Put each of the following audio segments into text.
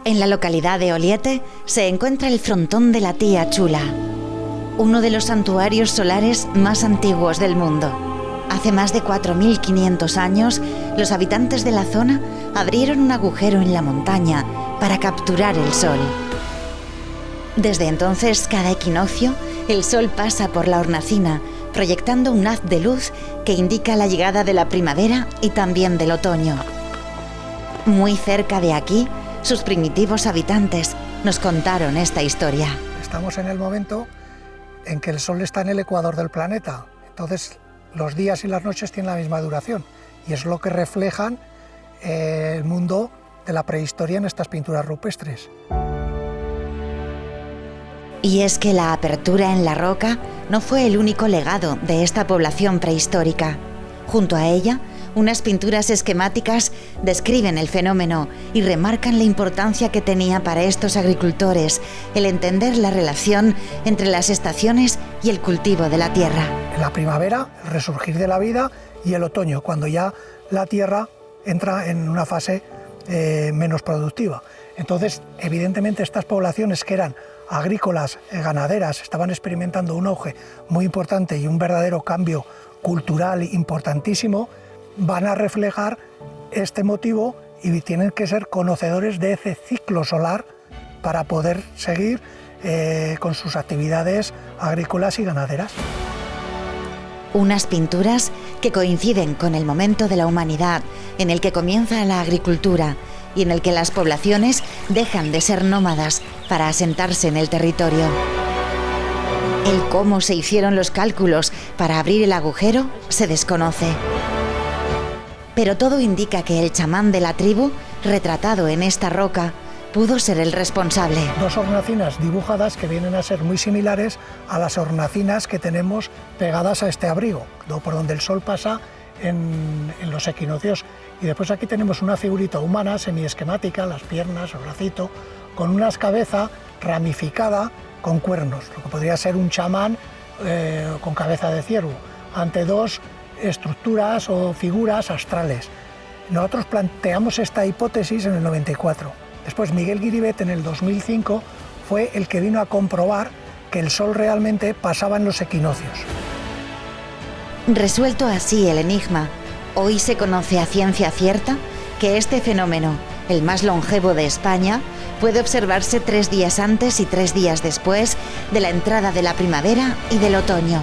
En la localidad de Oliete se encuentra el frontón de la Tía Chula, uno de los santuarios solares más antiguos del mundo. Hace más de 4.500 años, los habitantes de la zona abrieron un agujero en la montaña para capturar el sol. Desde entonces, cada equinoccio, el sol pasa por la hornacina, proyectando un haz de luz que indica la llegada de la primavera y también del otoño. Muy cerca de aquí, sus primitivos habitantes nos contaron esta historia. Estamos en el momento en que el sol está en el ecuador del planeta, entonces los días y las noches tienen la misma duración y es lo que reflejan el mundo de la prehistoria en estas pinturas rupestres. Y es que la apertura en la roca no fue el único legado de esta población prehistórica. Junto a ella, unas pinturas esquemáticas describen el fenómeno y remarcan la importancia que tenía para estos agricultores el entender la relación entre las estaciones y el cultivo de la tierra. En la primavera, el resurgir de la vida, y el otoño, cuando ya la tierra entra en una fase menos productiva. Entonces, evidentemente, estas poblaciones que eran agrícolas, ganaderas, estaban experimentando un auge muy importante y un verdadero cambio cultural importantísimo, van a reflejar este motivo y tienen que ser conocedores de ese ciclo solar para poder seguir con sus actividades agrícolas y ganaderas. Unas pinturas que coinciden con el momento de la humanidad en el que comienza la agricultura y en el que las poblaciones dejan de ser nómadas para asentarse en el territorio. El cómo se hicieron los cálculos para abrir el agujero se desconoce. Pero todo indica que el chamán de la tribu, retratado en esta roca, pudo ser el responsable. Dos hornacinas dibujadas que vienen a ser muy similares a las hornacinas que tenemos pegadas a este abrigo, por donde el sol pasa en los equinoccios. Y después aquí tenemos una figurita humana semiesquemática, las piernas, el bracito, con una cabeza ramificada con cuernos, lo que podría ser un chamán con cabeza de ciervo, ante dos estructuras o figuras astrales. Nosotros planteamos esta hipótesis en el 94. Después Miguel Guiribet en el 2005 fue el que vino a comprobar que el sol realmente pasaba en los equinoccios. Resuelto así el enigma, hoy se conoce a ciencia cierta que este fenómeno, el más longevo de España, puede observarse 3 días antes y 3 días después de la entrada de la primavera y del otoño.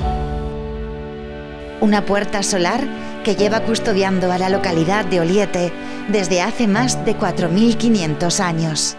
Una puerta solar que lleva custodiando a la localidad de Oliete desde hace más de 4.500 años.